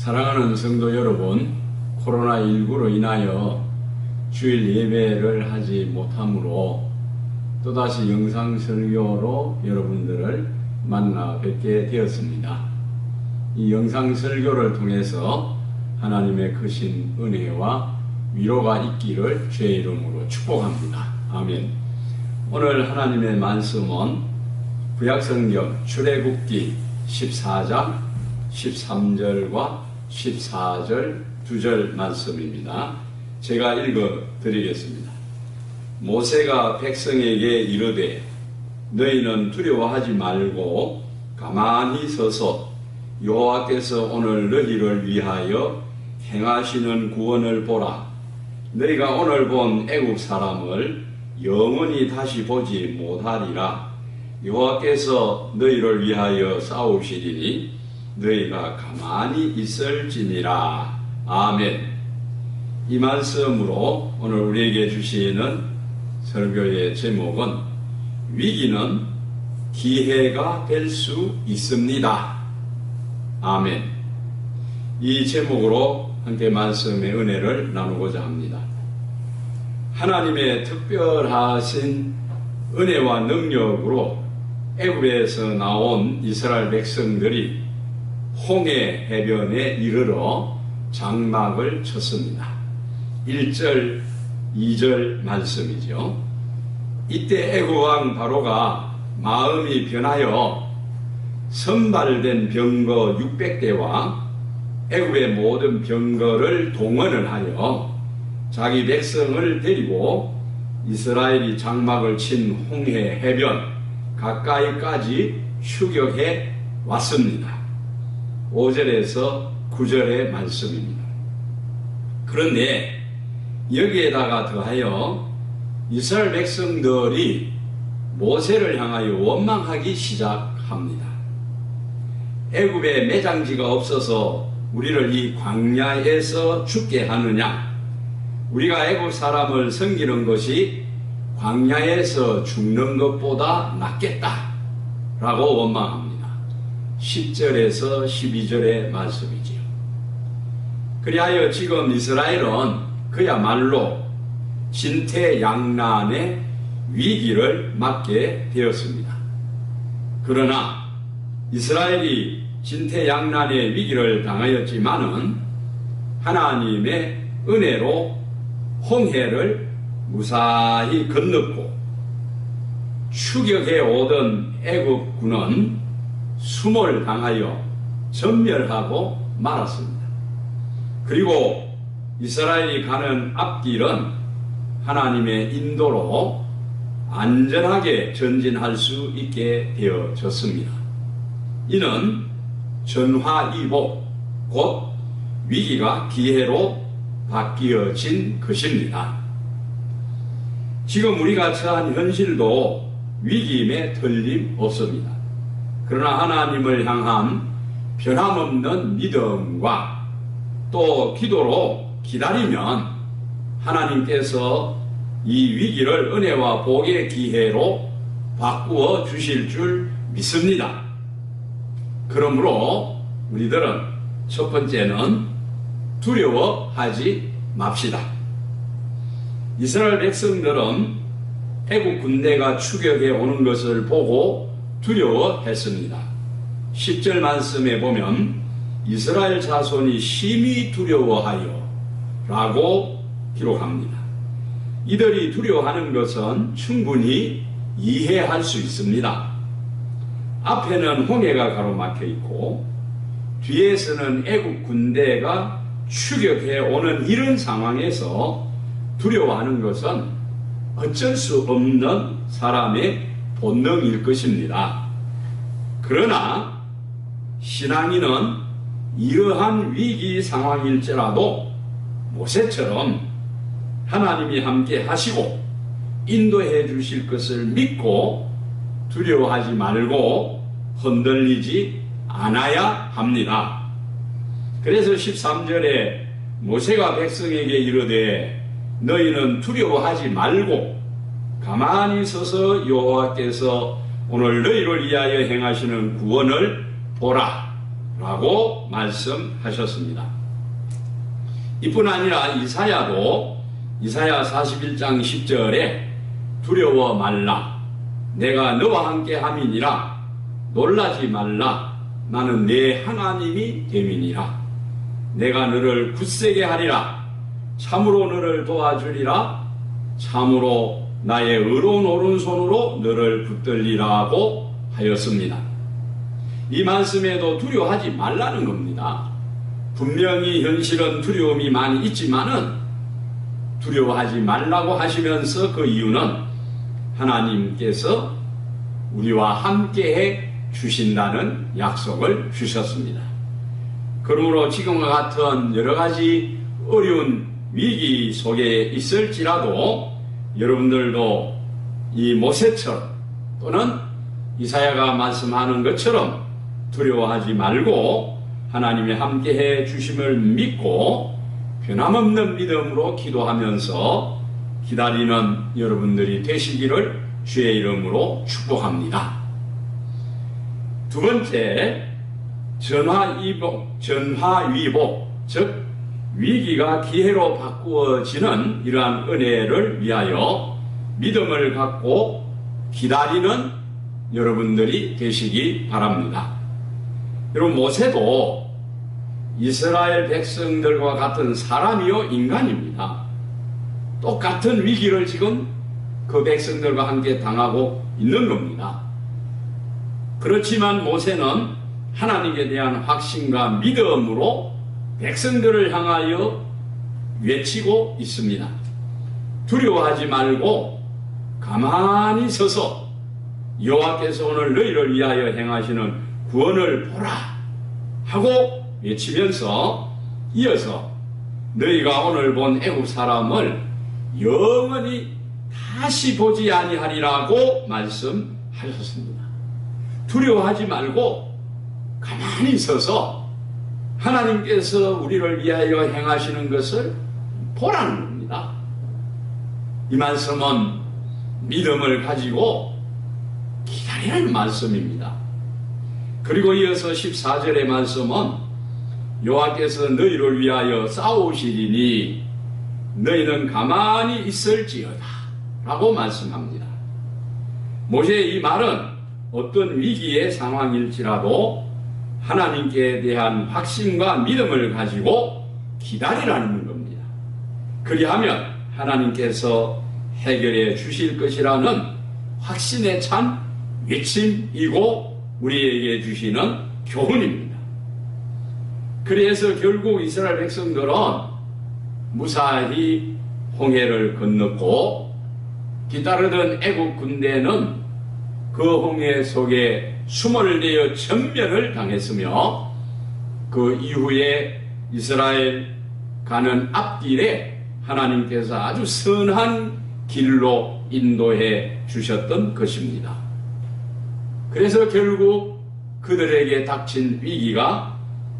사랑하는 성도 여러분, 코로나19로 인하여 주일 예배를 하지 못하므로 또다시 영상 설교로 여러분들을 만나 뵙게 되었습니다. 이 영상 설교를 통해서 하나님의 크신 은혜와 위로가 있기를 주의 이름으로 축복합니다. 아멘. 오늘 하나님의 말씀은 구약성경 출애굽기 14장 13절과 14절 2절 말씀입니다. 제가 읽어 드리겠습니다. 모세가 백성에게 이르되 너희는 두려워하지 말고 가만히 서서 여호와께서 오늘 너희를 위하여 행하시는 구원을 보라. 너희가 오늘 본 애국 사람을 영원히 다시 보지 못하리라. 여호와께서 너희를 위하여 싸우시리니 너희가 가만히 있을지니라. 아멘. 이 말씀으로 오늘 우리에게 주시는 설교의 제목은 위기는 기회가 될 수 있습니다. 아멘. 이 제목으로 함께 말씀의 은혜를 나누고자 합니다. 하나님의 특별하신 은혜와 능력으로 애굽에서 나온 이스라엘 백성들이 홍해 해변에 이르러 장막을 쳤습니다. 1절, 2절 말씀이죠. 이때 애굽 왕 바로가 마음이 변하여 선발된 병거 600대와 애굽의 모든 병거를 동원을 하여 자기 백성을 데리고 이스라엘이 장막을 친 홍해 해변 가까이까지 추격해 왔습니다. 5절에서 9절의 말씀입니다. 그런데 여기에다가 더하여 이스라엘 백성들이 모세를 향하여 원망하기 시작합니다. 애굽에 매장지가 없어서 우리를 이 광야에서 죽게 하느냐? 우리가 애굽 사람을 섬기는 것이 광야에서 죽는 것보다 낫겠다 라고 원망합니다. 10절에서 12절의 말씀이지요. 그리하여 지금 이스라엘은 그야말로 진퇴양난의 위기를 맞게 되었습니다. 그러나 이스라엘이 진퇴양난의 위기를 당하였지만은 하나님의 은혜로 홍해를 무사히 건넜고 추격해 오던 애국군은 수몰 당하여 전멸하고 말았습니다. 그리고 이스라엘이 가는 앞길은 하나님의 인도로 안전하게 전진할 수 있게 되어졌습니다. 이는 전화위복, 곧 위기가 기회로 바뀌어진 것입니다. 지금 우리가 처한 현실도 위기임에 틀림없습니다. 그러나 하나님을 향한 변함없는 믿음과 또 기도로 기다리면 하나님께서 이 위기를 은혜와 복의 기회로 바꾸어 주실 줄 믿습니다. 그러므로 우리들은 첫 번째는 두려워하지 맙시다. 이스라엘 백성들은 애국 군대가 추격해 오는 것을 보고 두려워했습니다. 10절 말씀에 보면 이스라엘 자손이 심히 두려워하여 라고 기록합니다. 이들이 두려워하는 것은 충분히 이해할 수 있습니다. 앞에는 홍해가 가로막혀 있고 뒤에서는 애국 군대가 추격해 오는 이런 상황에서 두려워하는 것은 어쩔 수 없는 사람의 본능일 것입니다. 그러나 신앙인은 이러한 위기 상황일지라도 모세처럼 하나님이 함께 하시고 인도해 주실 것을 믿고 두려워하지 말고 흔들리지 않아야 합니다. 그래서 13절에 모세가 백성에게 이르되 너희는 두려워하지 말고 가만히 서서 여호와께서 오늘 너희를 위하여 행하시는 구원을 보라 라고 말씀하셨습니다. 이뿐 아니라 이사야도 이사야 41장 10절에 두려워 말라 내가 너와 함께 함이니라 놀라지 말라 나는 네 하나님이 됨이니라 내가 너를 굳세게 하리라 참으로 너를 도와주리라 참으로 나의 의로운 오른손으로 너를 붙들리라고 하였습니다. 이 말씀에도 두려워하지 말라는 겁니다. 분명히 현실은 두려움이 많이 있지만은 두려워하지 말라고 하시면서 그 이유는 하나님께서 우리와 함께해 주신다는 약속을 주셨습니다. 그러므로 지금과 같은 여러 가지 어려운 위기 속에 있을지라도 여러분들도 이 모세처럼 또는 이사야가 말씀하는 것처럼 두려워하지 말고 하나님이 함께해 주심을 믿고 변함없는 믿음으로 기도하면서 기다리는 여러분들이 되시기를 주의 이름으로 축복합니다. 두 번째, 전화위복, 즉 위기가 기회로 바꾸어지는 이러한 은혜를 위하여 믿음을 갖고 기다리는 여러분들이 되시기 바랍니다. 여러분, 모세도 이스라엘 백성들과 같은 사람이요 인간입니다. 똑같은 위기를 지금 그 백성들과 함께 당하고 있는 겁니다. 그렇지만 모세는 하나님에 대한 확신과 믿음으로 백성들을 향하여 외치고 있습니다. 두려워하지 말고 가만히 서서 여호와께서 오늘 너희를 위하여 행하시는 구원을 보라 하고 외치면서 이어서 너희가 오늘 본 애굽 사람을 영원히 다시 보지 아니하리라고 말씀하셨습니다. 두려워하지 말고 가만히 서서 하나님께서 우리를 위하여 행하시는 것을 보라는 겁니다. 이 말씀은 믿음을 가지고 기다리라는 말씀입니다. 그리고 이어서 14절의 말씀은 여호와께서 너희를 위하여 싸우시리니 너희는 가만히 있을지어다 라고 말씀합니다. 모세의 이 말은 어떤 위기의 상황일지라도 하나님께 대한 확신과 믿음을 가지고 기다리라는 겁니다. 그리하면 하나님께서 해결해 주실 것이라는 확신에 찬 외침이고 우리에게 주시는 교훈입니다. 그래서 결국 이스라엘 백성들은 무사히 홍해를 건넜고 뒤따르던 애국 군대는 그 홍해 속에 숨을 내어 전멸을 당했으며 그 이후에 이스라엘 가는 앞길에 하나님께서 아주 선한 길로 인도해 주셨던 것입니다. 그래서 결국 그들에게 닥친 위기가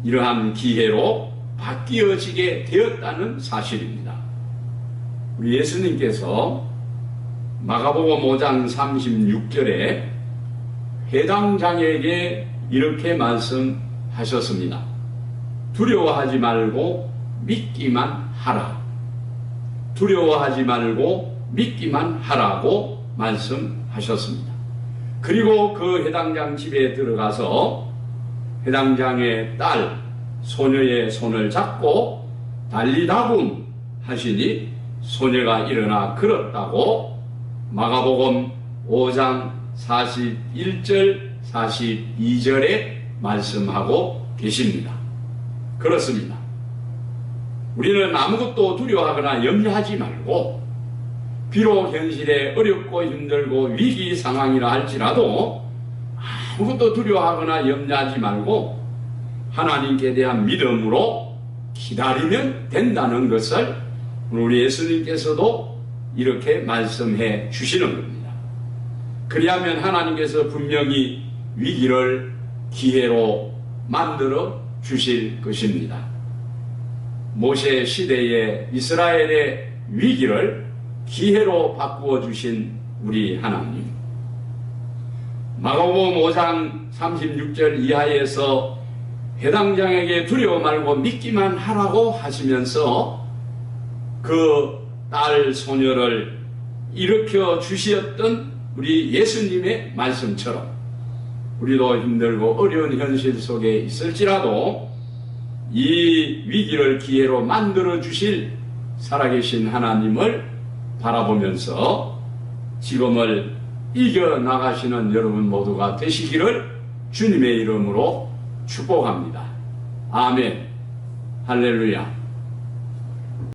이러한 기회로 바뀌어지게 되었다는 사실입니다. 우리 예수님께서 마가복음 5장 36절에 회당장에게 이렇게 말씀하셨습니다. 두려워하지 말고 믿기만 하라. 두려워하지 말고 믿기만 하라고 말씀하셨습니다. 그리고 그 회당장 집에 들어가서 회당장의 딸 소녀의 손을 잡고 달리다굼 하시니 소녀가 일어나 걸었다고 마가복음 5장 41절 42절에 말씀하고 계십니다. 그렇습니다. 우리는 아무것도 두려워하거나 염려하지 말고 비록 현실에 어렵고 힘들고 위기 상황이라 할지라도 아무것도 두려워하거나 염려하지 말고 하나님께 대한 믿음으로 기다리면 된다는 것을 우리 예수님께서도 이렇게 말씀해 주시는 겁니다. 그리하면 하나님께서 분명히 위기를 기회로 만들어 주실 것입니다. 모세 시대의 이스라엘의 위기를 기회로 바꾸어 주신 우리 하나님. 마가복음 5장 36절 이하에서 해당장에게 두려워 말고 믿기만 하라고 하시면서 그 딸 소녀를 일으켜 주셨던 우리 예수님의 말씀처럼 우리도 힘들고 어려운 현실 속에 있을지라도 이 위기를 기회로 만들어 주실 살아계신 하나님을 바라보면서 지금을 이겨나가시는 여러분 모두가 되시기를 주님의 이름으로 축복합니다. 아멘. 할렐루야.